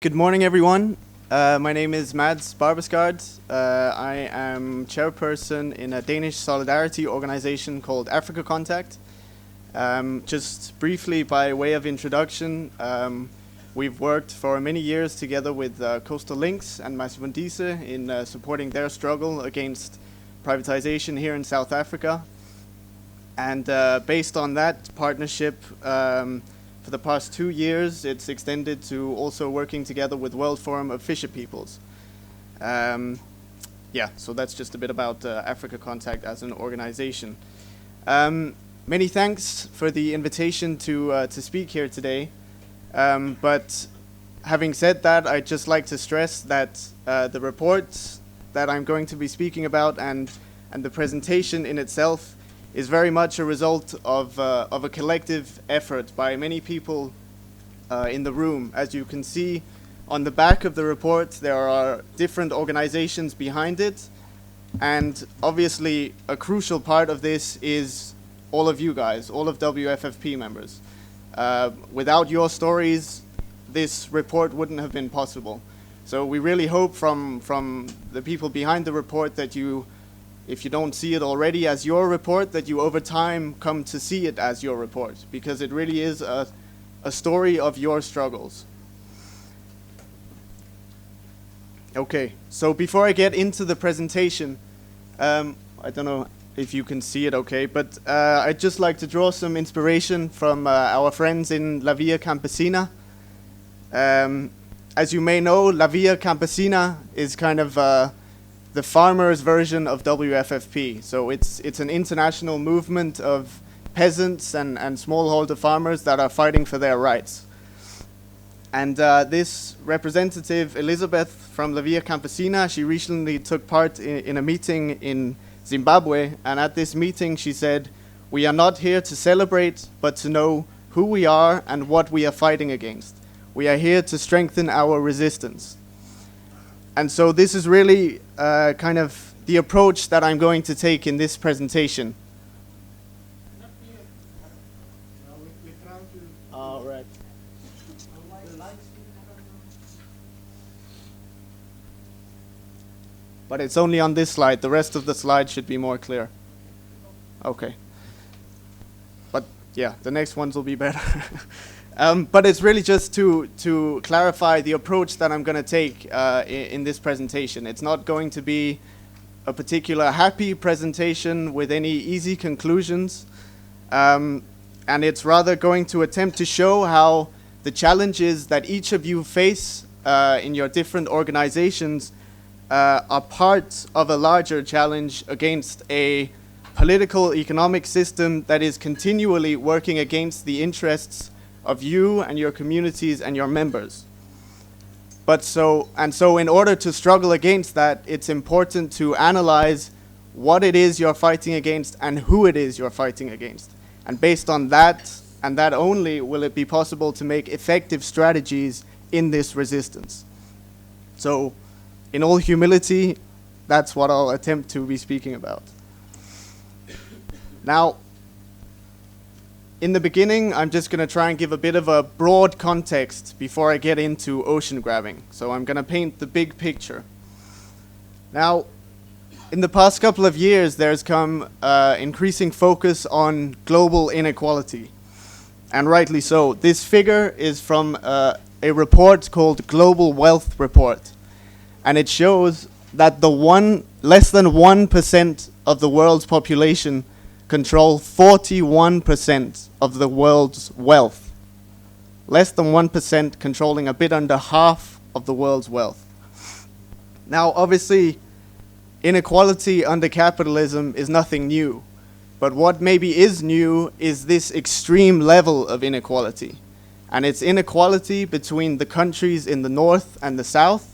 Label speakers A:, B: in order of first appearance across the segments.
A: Good morning, everyone. My name is Mads Barbesgaard. I am chairperson in a Danish solidarity organization called Afrika Kontakt. Just briefly, by way of introduction, we've worked for many years together with Coastal Links and Mads Fundise in supporting their struggle against privatization here in South Africa. And based on that partnership, for the past 2 years, it's extended to also working together with World Forum of Fisher Peoples. So that's just a bit about Afrika Kontakt as an organization. Many thanks for the invitation to speak here today. But having said that, I'd just like to stress that the report that I'm going to be speaking about and the presentation in itself is very much a result of a collective effort by many people in the room. As you can see on the back of the report, there are different organizations behind it, and obviously a crucial part of this is all of you guys, all of WFFP members. Without your stories, this report wouldn't have been possible. So we really hope from the people behind the report that you, if you don't see it already as your report, that you over time come to see it as your report, because it really is a story of your struggles. Okay, so before I get into the presentation, I don't know if you can see it okay, but I'd just like to draw some inspiration from our friends in La Via Campesina. As you may know, La Via Campesina is kind of the farmers' version of WFFP. So it's an international movement of peasants and smallholder farmers that are fighting for their rights. And this representative, Elizabeth from La Via Campesina, she recently took part in a meeting in Zimbabwe, and at this meeting she said, "We are not here to celebrate, but to know who we are and what we are fighting against. We are here to strengthen our resistance." And so this is really kind of the approach that I'm going to take in this presentation. All right. But it's only on this slide. The rest of the slide should be more clear. Okay. But yeah, the next ones will be better. But it's really just to clarify the approach that I'm going to take in this presentation. It's not going to be a particular happy presentation with any easy conclusions. And it's rather going to attempt to show how the challenges that each of you face in your different organizations are part of a larger challenge against a political economic system that is continually working against the interests of you and your communities and your members. So in order to struggle against that, it's important to analyze what it is you're fighting against and who it is you're fighting against. And based on that, and that only, will it be possible to make effective strategies in this resistance. So, in all humility, that's what I'll attempt to be speaking about. Now, in the beginning, I'm just going to try and give a bit of a broad context before I get into ocean grabbing. So I'm going to paint the big picture. Now, in the past couple of years, there's come increasing focus on global inequality. And rightly so. This figure is from a report called Global Wealth Report. And it shows that less than 1% of the world's population control 41% of the world's wealth. Less than 1% controlling a bit under half of the world's wealth. Now, obviously, inequality under capitalism is nothing new. But what maybe is new is this extreme level of inequality. And it's inequality between the countries in the north and the south,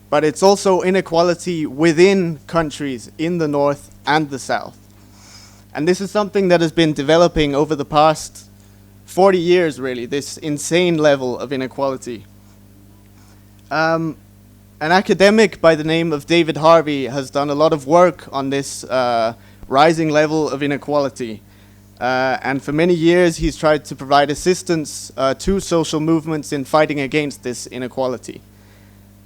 A: but it's also inequality within countries in the north and the south. And this is something that has been developing over the past 40 years, really, this insane level of inequality. An academic by the name of David Harvey has done a lot of work on this rising level of inequality. And for many years, he's tried to provide assistance to social movements in fighting against this inequality.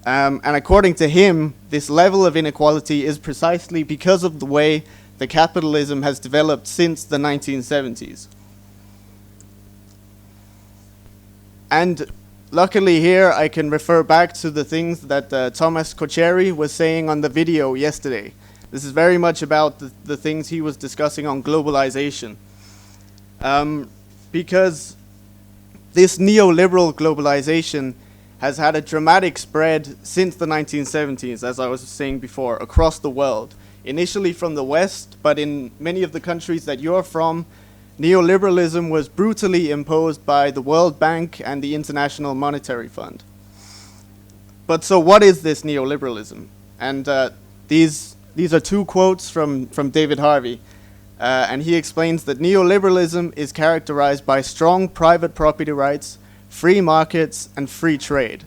A: And according to him, this level of inequality is precisely because of the way the capitalism has developed since the 1970s. And luckily here, I can refer back to the things that Thomas Kocheri was saying on the video yesterday. This is very much about the things he was discussing on globalization. Because this neoliberal globalization has had a dramatic spread since the 1970s, as I was saying before, across the world. Initially from the West, but in many of the countries that you're from, neoliberalism was brutally imposed by the World Bank and the International Monetary Fund. But so what is this neoliberalism? And these are two quotes from David Harvey. And he explains that neoliberalism is characterized by strong private property rights, free markets, and free trade.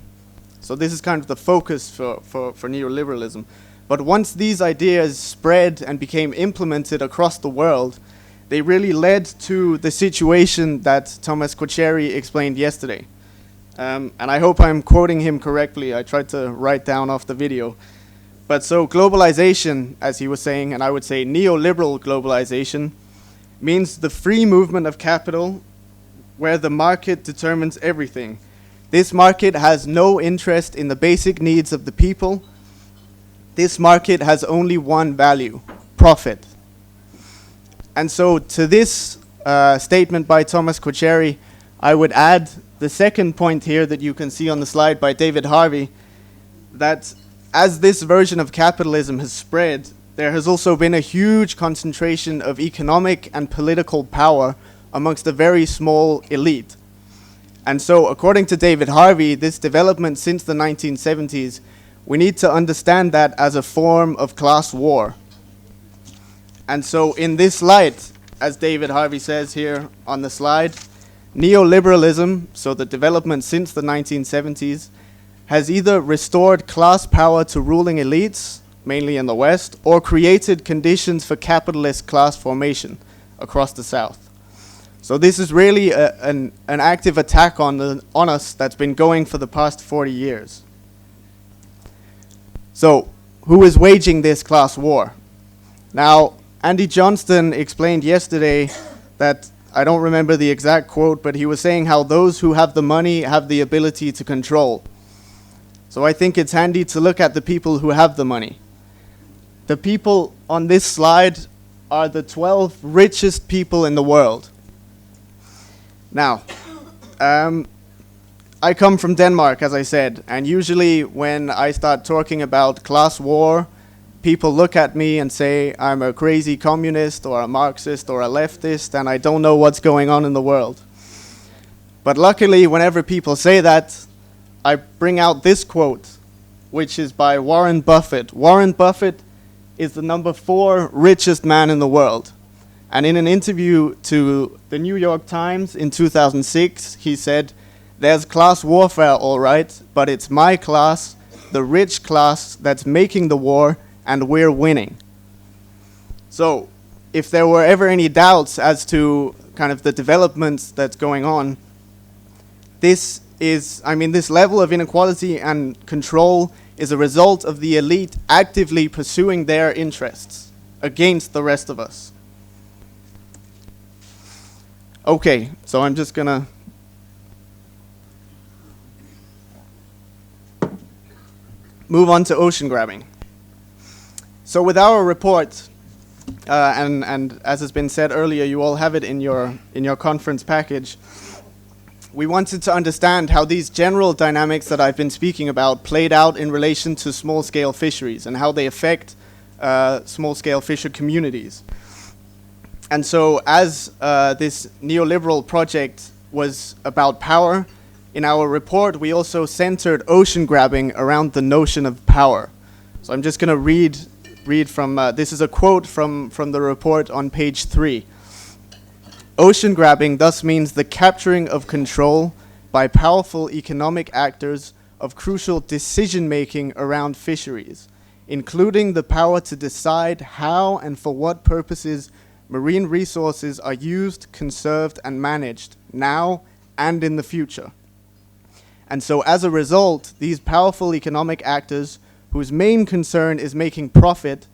A: So this is kind of the focus for neoliberalism. But once these ideas spread and became implemented across the world, they really led to the situation that Thomas Kocheri explained yesterday. And I hope I'm quoting him correctly. I tried to write down off the video. But so globalization, as he was saying, and I would say neoliberal globalization, means the free movement of capital where the market determines everything. This market has no interest in the basic needs of the people. This market has only one value: profit. And so to this statement by Thomas Kocheri, I would add the second point here that you can see on the slide by David Harvey, that as this version of capitalism has spread, there has also been a huge concentration of economic and political power amongst a very small elite. And so, according to David Harvey, this development since the 1970s, we need to understand that as a form of class war. And so, in this light, as David Harvey says here on the slide, neoliberalism, so the development since the 1970s, has either restored class power to ruling elites, mainly in the West, or created conditions for capitalist class formation across the South. So this is really an active attack on us that's been going for the past 40 years. So, who is waging this class war? Now, Andy Johnston explained yesterday that, I don't remember the exact quote, but he was saying how those who have the money have the ability to control. So I think it's handy to look at the people who have the money. The people on this slide are the 12 richest people in the world. Now, I come from Denmark, as I said, and usually when I start talking about class war, people look at me and say I'm a crazy communist or a Marxist or a leftist and I don't know what's going on in the world. But luckily, whenever people say that, I bring out this quote, which is by Warren Buffett. Warren Buffett is the number 4 richest man in the world. And in an interview to the New York Times in 2006, he said, "There's class warfare, all right, but it's my class, the rich class, that's making the war, and we're winning." So, if there were ever any doubts as to kind of the developments that's going on, this level of inequality and control is a result of the elite actively pursuing their interests against the rest of us. Okay, so I'm just gonna move on to ocean grabbing. So with our report, and as has been said earlier, you all have it in your conference package. We wanted to understand how these general dynamics that I've been speaking about played out in relation to small-scale fisheries and how they affect small-scale fisher communities. And so as this neoliberal project was about power, in our report we also centered ocean grabbing around the notion of power. So I'm just going to read from, this is a quote from the report on page 3. "Ocean grabbing thus means the capturing of control by powerful economic actors of crucial decision-making around fisheries, including the power to decide how and for what purposes marine resources are used, conserved, and managed now and in the future. And so as a result, these powerful economic actors, whose main concern is making profit,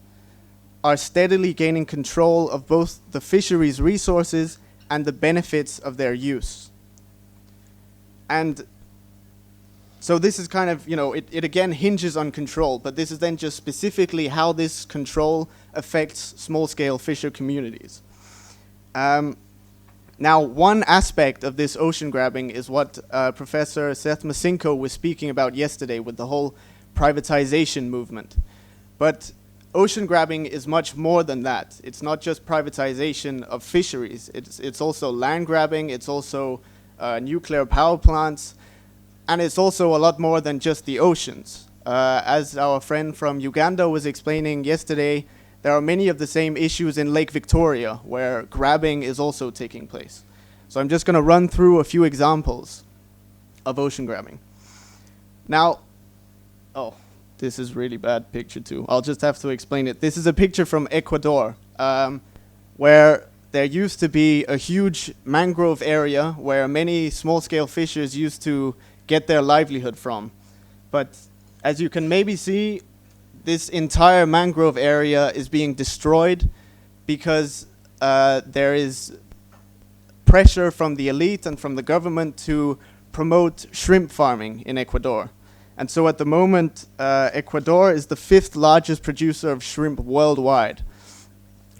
A: are steadily gaining control of both the fisheries resources and the benefits of their use. And so this is kind of, it again hinges on control, but this is then just specifically how this control affects small-scale fisher communities. Now, one aspect of this ocean grabbing is what Professor Seth Masinko was speaking about yesterday with the whole privatization movement. But ocean grabbing is much more than that. It's not just privatization of fisheries. It's also land grabbing. It's also nuclear power plants. And it's also a lot more than just the oceans. As our friend from Uganda was explaining yesterday, there are many of the same issues in Lake Victoria, where grabbing is also taking place. So I'm just going to run through a few examples of ocean grabbing. Now, this is really bad picture too. I'll just have to explain it. This is a picture from Ecuador, where there used to be a huge mangrove area where many small-scale fishers used to get their livelihood from. But as you can maybe see, this entire mangrove area is being destroyed because there is pressure from the elite and from the government to promote shrimp farming in Ecuador. And so at the moment, Ecuador is the 5th largest producer of shrimp worldwide.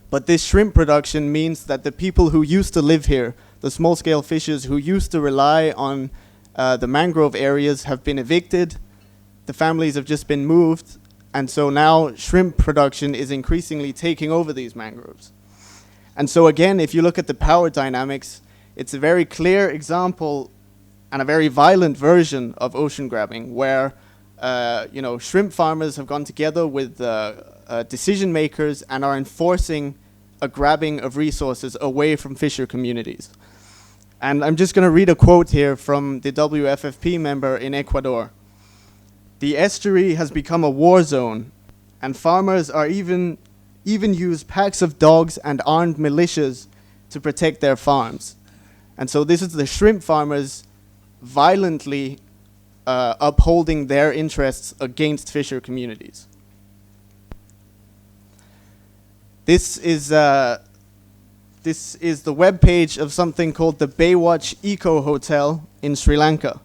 A: But this shrimp production means that the people who used to live here, the small-scale fishers who used to rely on the mangrove areas, have been evicted. The families have just been moved. And so now shrimp production is increasingly taking over these mangroves. And so again, if you look at the power dynamics, it's a very clear example and a very violent version of ocean grabbing, where shrimp farmers have gone together with decision makers and are enforcing a grabbing of resources away from fisher communities. And I'm just going to read a quote here from the WFFP member in Ecuador. "The estuary has become a war zone, and farmers are even use packs of dogs and armed militias to protect their farms." And so this is the shrimp farmers violently upholding their interests against fisher communities. This is the webpage of something called the Baywatch Eco Hotel in Sri Lanka.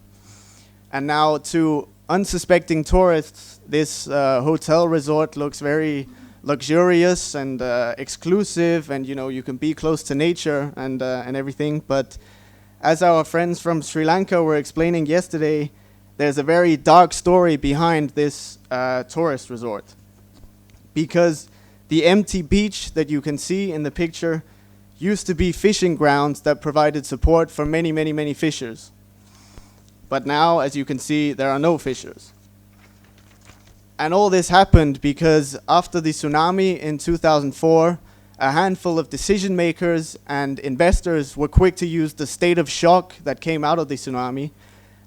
A: And now, to unsuspecting tourists, this hotel resort looks very luxurious and exclusive, and you can be close to nature and everything. But as our friends from Sri Lanka were explaining yesterday, there's a very dark story behind this tourist resort, because the empty beach that you can see in the picture used to be fishing grounds that provided support for many, many, many fishers. But now, as you can see, there are no fishers. And all this happened because after the tsunami in 2004, a handful of decision makers and investors were quick to use the state of shock that came out of the tsunami,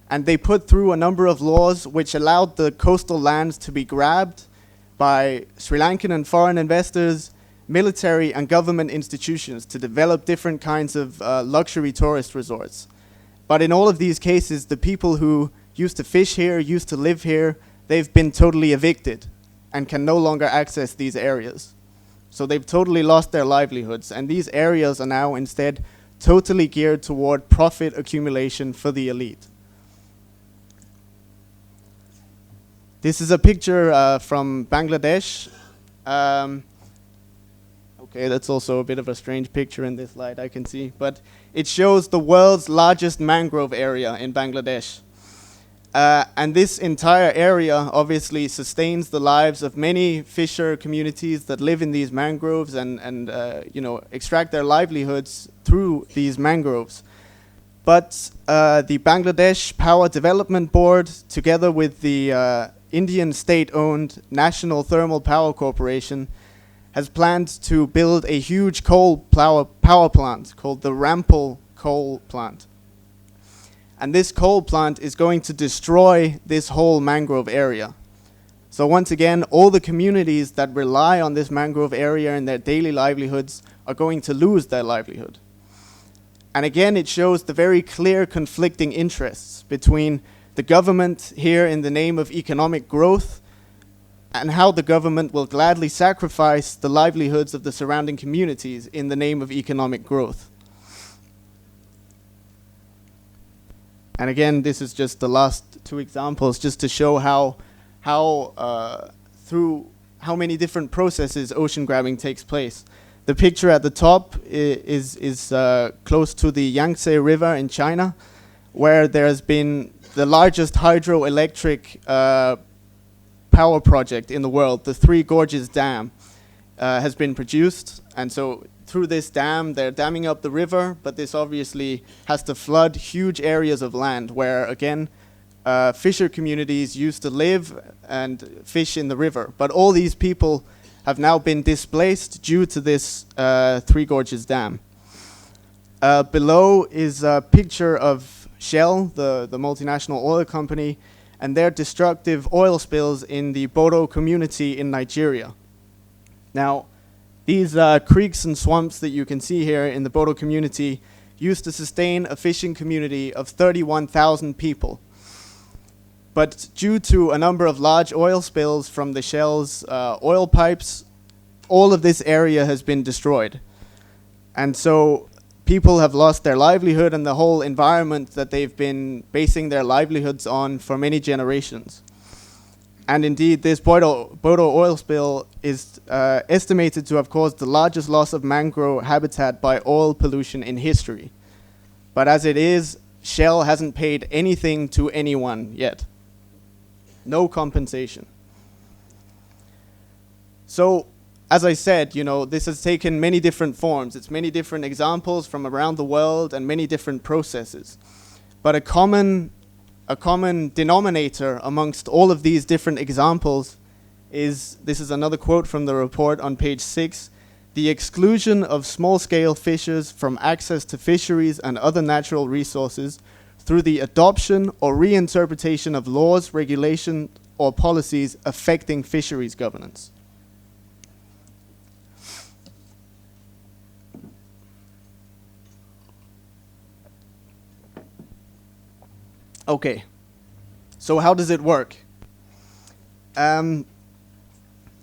A: and they put through a number of laws which allowed the coastal lands to be grabbed by Sri Lankan and foreign investors, military and government institutions to develop different kinds of luxury tourist resorts. But in all of these cases, the people who used to fish here, used to live here, they've been totally evicted and can no longer access these areas. So they've totally lost their livelihoods, and these areas are now instead totally geared toward profit accumulation for the elite. This is a picture from Bangladesh. Okay, that's also a bit of a strange picture in this light, I can see. But it shows the world's largest mangrove area in Bangladesh. And this entire area obviously sustains the lives of many fisher communities that live in these mangroves and extract their livelihoods through these mangroves. But the Bangladesh Power Development Board, together with the Indian state-owned National Thermal Power Corporation, has planned to build a huge coal power plant called the Rampal coal plant. And this coal plant is going to destroy this whole mangrove area. So once again, all the communities that rely on this mangrove area in their daily livelihoods are going to lose their livelihood. And again, it shows the very clear conflicting interests between the government here in the name of economic growth and how the government will gladly sacrifice the livelihoods of the surrounding communities in the name of economic growth. And again, this is just the last two examples just to show through how many different processes ocean grabbing takes place. The picture at the top is close to the Yangtze River in China, where there has been the largest hydroelectric power project in the world. The Three Gorges Dam has been produced, and so through this dam they're damming up the river, but this obviously has to flood huge areas of land where, again, fisher communities used to live and fish in the river. But all these people have now been displaced due to this Three Gorges Dam. Below is a picture of Shell, the multinational oil company, and their destructive oil spills in the Bodo community in Nigeria. Now, these creeks and swamps that you can see here in the Bodo community used to sustain a fishing community of 31,000 people. But due to a number of large oil spills from the Shell's oil pipes, all of this area has been destroyed. And so people have lost their livelihood and the whole environment that they've been basing their livelihoods on for many generations. And indeed, this Bodo oil spill is estimated to have caused the largest loss of mangrove habitat by oil pollution in history. But as it is, Shell hasn't paid anything to anyone yet. No compensation. So, as I said, this has taken many different forms. It's many different examples from around the world and many different processes. But a common denominator amongst all of these different examples is, this is another quote from the report on page 6, the exclusion of small-scale fishers from access to fisheries and other natural resources through the adoption or reinterpretation of laws, regulations, or policies affecting fisheries governance. Okay, so how does it work? As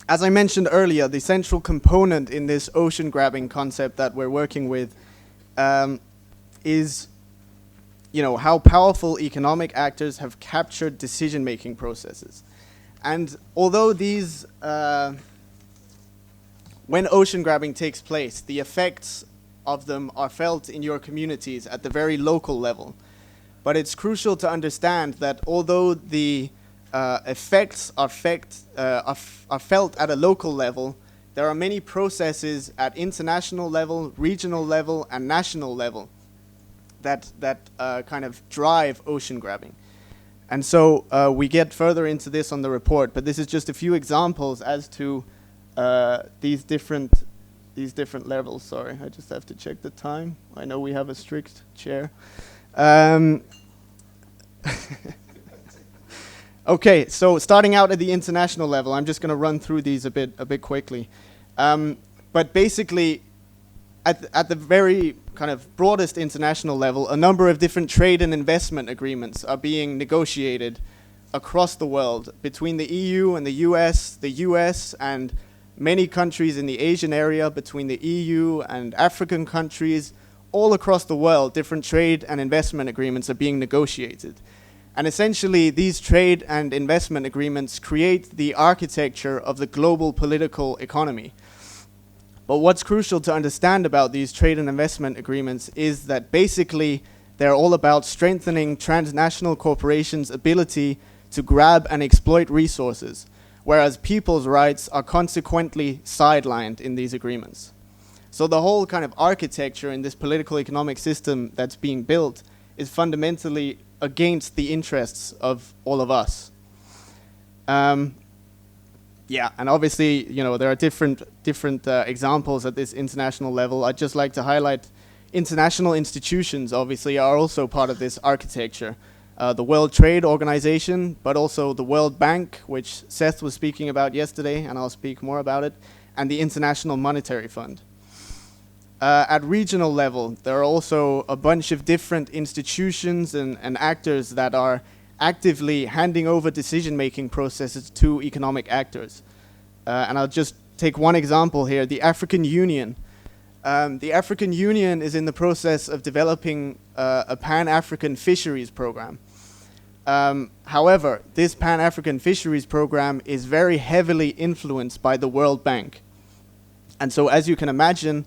A: I mentioned earlier, the central component in this ocean grabbing concept that we're working with is how powerful economic actors have captured decision-making processes. And although these, when ocean grabbing takes place, the effects of them are felt in your communities at the very local level. But it's crucial to understand that although the effects are felt at a local level, there are many processes at international level, regional level, and national level that kind of drive ocean grabbing. And so we get further into this on the report, but this is just a few examples as to these different levels. Sorry, I just have to check the time. I know we have a strict chair. Okay, so starting out at the international level, I'm just going to run through these a bit quickly. But basically, at the very kind of broadest international level, a number of different trade and investment agreements are being negotiated across the world between the EU and the US and many countries in the Asian area, between the EU and African countries. All across the world, different trade and investment agreements are being negotiated. And essentially, these trade and investment agreements create the architecture of the global political economy. But what's crucial to understand about these trade and investment agreements is that basically they're all about strengthening transnational corporations' ability to grab and exploit resources, whereas people's rights are consequently sidelined in these agreements. So the whole kind of architecture in this political economic system that's being built is fundamentally against the interests of all of us. Yeah, and obviously, there are different examples at this international level. I'd just like to highlight international institutions, obviously, are also part of this architecture. the World Trade Organization, but also the World Bank, which Seth was speaking about yesterday, and I'll speak more about it, and the International Monetary Fund. At regional level, there are also a bunch of different institutions and actors that are actively handing over decision-making processes to economic actors. And I'll just take one example here, the African Union. The African Union is in the process of developing a Pan-African fisheries program. However, this Pan-African fisheries program is very heavily influenced by the World Bank. And so as you can imagine,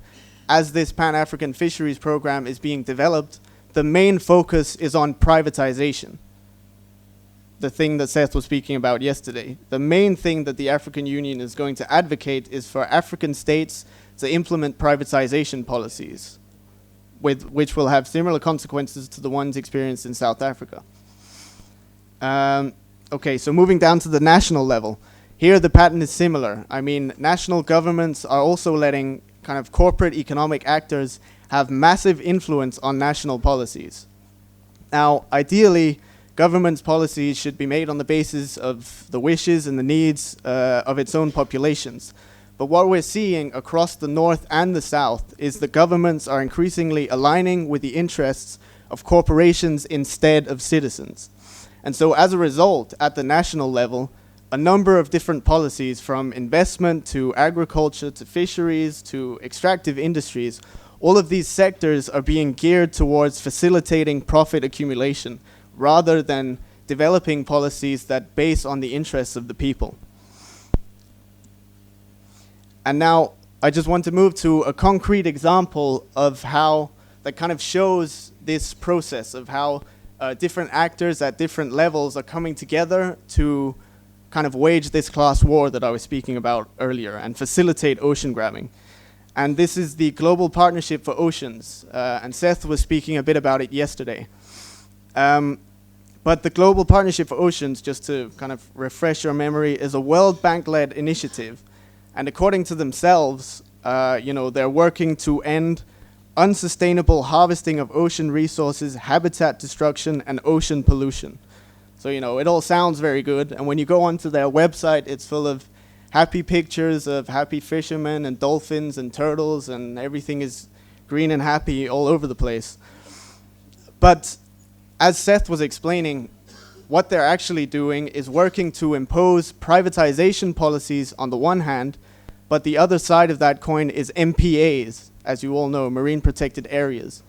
A: as this Pan-African fisheries program is being developed, the main focus is on privatization. The thing that Seth was speaking about yesterday. The main thing that the African Union is going to advocate is for African states to implement privatization policies, which will have similar consequences to the ones experienced in South Africa. Okay, so moving down to the national level. Here the pattern is similar. I mean, national governments are also letting kind of corporate economic actors have massive influence on national policies. Now, ideally, government's policies should be made on the basis of the wishes and the needs of its own populations. But what we're seeing across the North and the South is that governments are increasingly aligning with the interests of corporations instead of citizens. And so as a result, at the national level, a number of different policies, from investment to agriculture to fisheries to extractive industries, all of these sectors are being geared towards facilitating profit accumulation rather than developing policies that base on the interests of the people. And now I just want to move to a concrete example of how that kind of shows this process of how different actors at different levels are coming together to kind of wage this class war that I was speaking about earlier and facilitate ocean grabbing. And this is the Global Partnership for Oceans, and Seth was speaking a bit about it yesterday. But the Global Partnership for Oceans, just to kind of refresh your memory, is a World Bank-led initiative. And according to themselves, they're working to end unsustainable harvesting of ocean resources, habitat destruction, and ocean pollution. So, it all sounds very good. And when you go onto their website, it's full of happy pictures of happy fishermen and dolphins and turtles, and everything is green and happy all over the place. But as Seth was explaining, what they're actually doing is working to impose privatization policies on the one hand, but the other side of that coin is MPAs, as you all know, marine protected areas.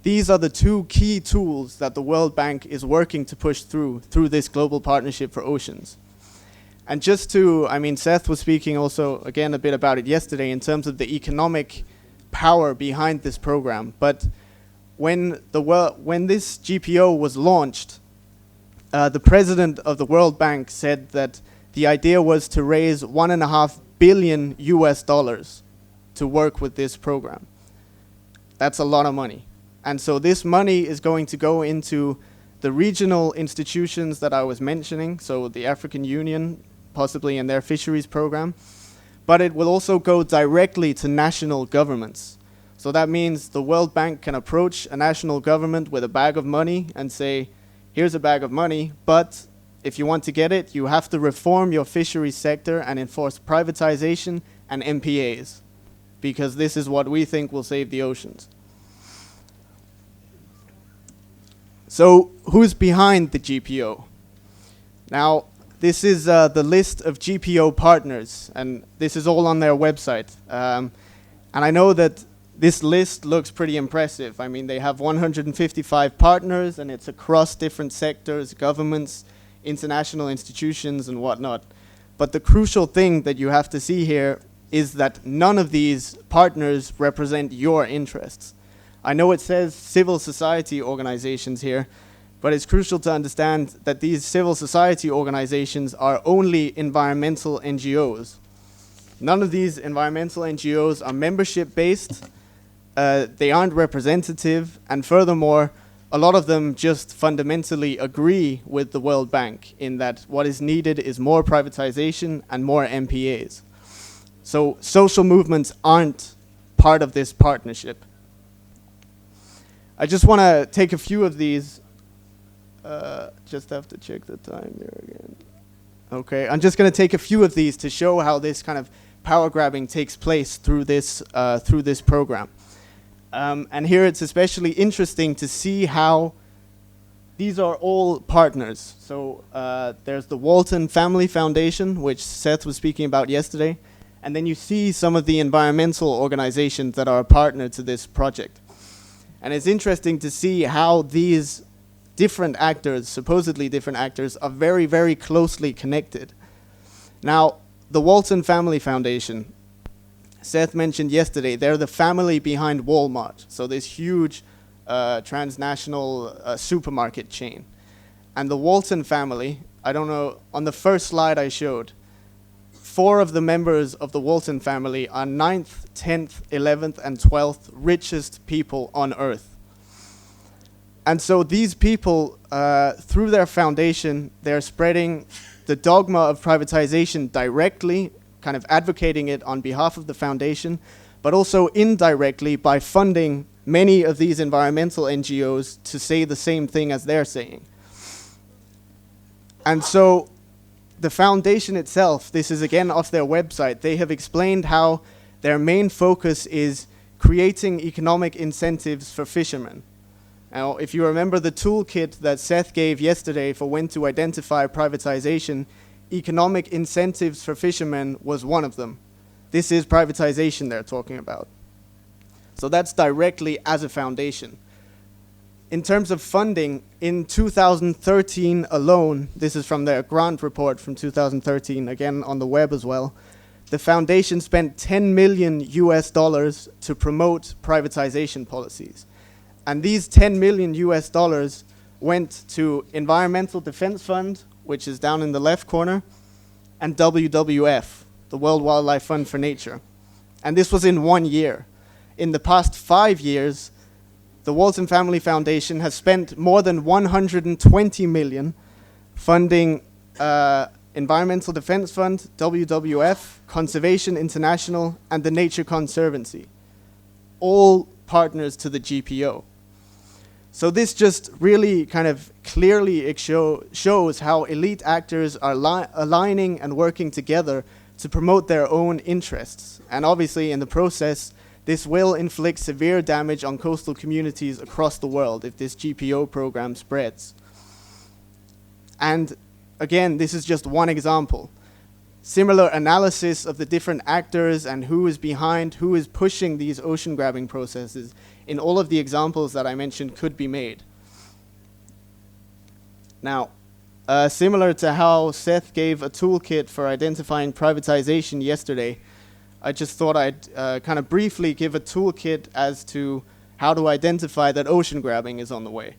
A: These are the two key tools that the World Bank is working to push through this Global Partnership for Oceans. And just to, Seth was speaking also, again, a bit about it yesterday in terms of the economic power behind this program. But when this GPO was launched, the president of the World Bank said that the idea was to raise $1.5 billion to work with this program. That's a lot of money. And so this money is going to go into the regional institutions that I was mentioning, so the African Union, possibly in their fisheries program, but it will also go directly to national governments. So that means the World Bank can approach a national government with a bag of money and say, here's a bag of money, but if you want to get it, you have to reform your fisheries sector and enforce privatization and MPAs, because this is what we think will save the oceans. So who's behind the GPO? Now, this is the list of GPO partners, and this is all on their website. And I know that this list looks pretty impressive. They have 155 partners, and it's across different sectors, governments, international institutions, and whatnot. But the crucial thing that you have to see here is that none of these partners represent your interests. I know it says civil society organizations here, but it's crucial to understand that these civil society organizations are only environmental NGOs. None of these environmental NGOs are membership-based, they aren't representative, and furthermore, a lot of them just fundamentally agree with the World Bank in that what is needed is more privatization and more MPAs. So social movements aren't part of this partnership. I just want to take a few of these Just have to check the time here again. Okay, I'm just going to take a few of these to show how this kind of power grabbing takes place through this program. And here it's especially interesting to see how these are all partners. So there's the Walton Family Foundation, which Seth was speaking about yesterday. And then you see some of the environmental organizations that are a partner to this project. And it's interesting to see how these different actors, supposedly different actors, are very, very closely connected. Now, the Walton Family Foundation, Seth mentioned yesterday, they're the family behind Walmart. So this huge transnational supermarket chain. And the Walton family, I don't know, on the first slide I showed, 4 of the members of the Walton family are 9th, 10th, 11th, and 12th richest people on Earth. And so these people, through their foundation, they're spreading the dogma of privatization directly, kind of advocating it on behalf of the foundation, but also indirectly by funding many of these environmental NGOs to say the same thing as they're saying. And so the foundation itself, this is again off their website, they have explained how their main focus is creating economic incentives for fishermen. Now, if you remember the toolkit that Seth gave yesterday for when to identify privatization, economic incentives for fishermen was one of them. This is privatization they're talking about. So that's directly as a foundation. In terms of funding, in 2013 alone, this is from their grant report from 2013, again on the web as well, the foundation spent $10 million to promote privatization policies. And these $10 million went to Environmental Defense Fund, which is down in the left corner, and WWF, the World Wildlife Fund for Nature. And this was in 1 year. In the past 5 years, the Walton Family Foundation has spent more than $120 million funding Environmental Defense Fund, WWF, Conservation International, and the Nature Conservancy, all partners to the GPO. So this just really kind of clearly shows how elite actors are aligning and working together to promote their own interests. And obviously in the process, this will inflict severe damage on coastal communities across the world if this GPO program spreads. And again, this is just one example. Similar analysis of the different actors and who is behind, who is pushing these ocean grabbing processes in all of the examples that I mentioned could be made. Now, similar to how Seth gave a toolkit for identifying privatization yesterday, I just thought I'd kind of briefly give a toolkit as to how to identify that ocean grabbing is on the way.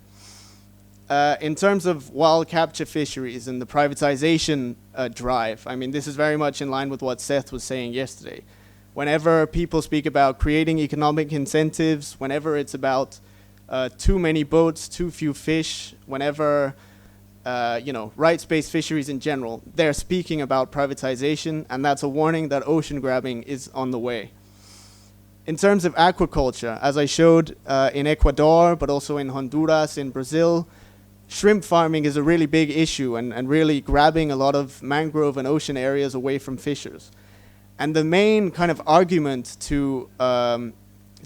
A: In terms of wild capture fisheries and the privatization drive, I mean, this is very much in line with what Seth was saying yesterday. Whenever people speak about creating economic incentives, whenever it's about too many boats, too few fish, whenever, rights-based fisheries in general, they're speaking about privatization, and that's a warning that ocean grabbing is on the way. In terms of aquaculture, as I showed in Ecuador, but also in Honduras, in Brazil, shrimp farming is a really big issue and really grabbing a lot of mangrove and ocean areas away from fishers. And the main kind of argument to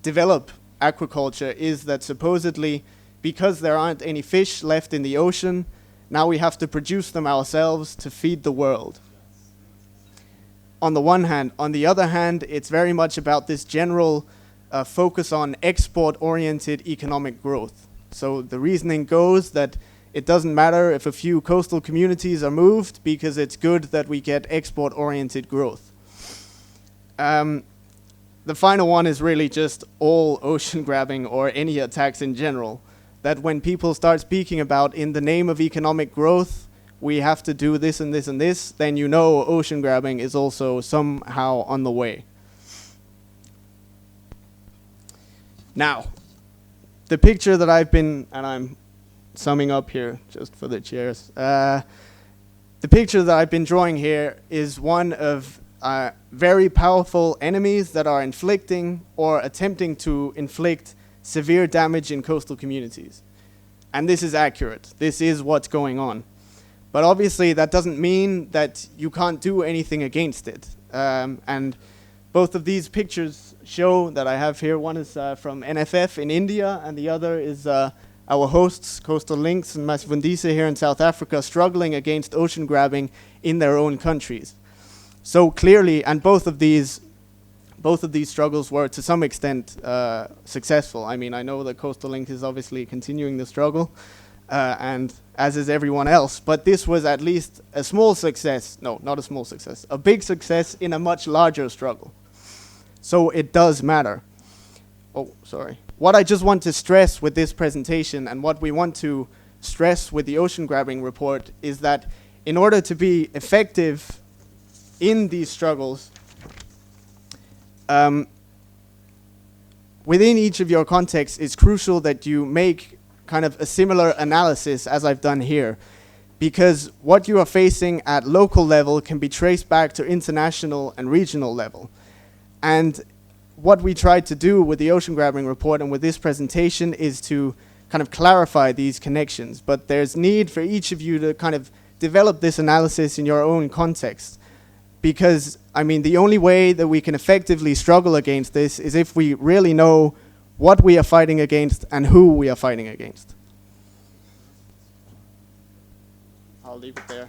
A: develop aquaculture is that supposedly, because there aren't any fish left in the ocean, now we have to produce them ourselves to feed the world. On the one hand. On the other hand, it's very much about this general focus on export-oriented economic growth. So the reasoning goes that it doesn't matter if a few coastal communities are moved because it's good that we get export-oriented growth. The final one is really just all ocean grabbing or any attacks in general. That when people start speaking about in the name of economic growth, we have to do this and this and this, then you know ocean grabbing is also somehow on the way. Now, the picture that I've been, and I'm summing up here just for the chairs, the picture that I've been drawing here is one of very powerful enemies that are inflicting or attempting to inflict severe damage in coastal communities. And this is accurate. This is what's going on. But obviously that doesn't mean that you can't do anything against it. And both of these pictures show that I have here. One is from NFF in India, and the other is our hosts, Coastal Links and Masvundisa here in South Africa, struggling against ocean grabbing in their own countries. So clearly, and both of these struggles were to some extent successful. I mean, I know that Coastal Link is obviously continuing the struggle, and as is everyone else, but this was at least a small success. No, not a small success. A big success in a much larger struggle. So it does matter. Oh, sorry. What I just want to stress with this presentation, and what we want to stress with the ocean grabbing report, is that in order to be effective in these struggles, within each of your contexts, it's crucial that you make kind of a similar analysis as I've done here, because what you are facing at local level can be traced back to international and regional level. And what we tried to do with the ocean grabbing report and with this presentation is to kind of clarify these connections. But there's need for each of you to kind of develop this analysis in your own context. Because, I mean, the only way that we can effectively struggle against this is if we really know what we are fighting against and who we are fighting against. I'll leave it there.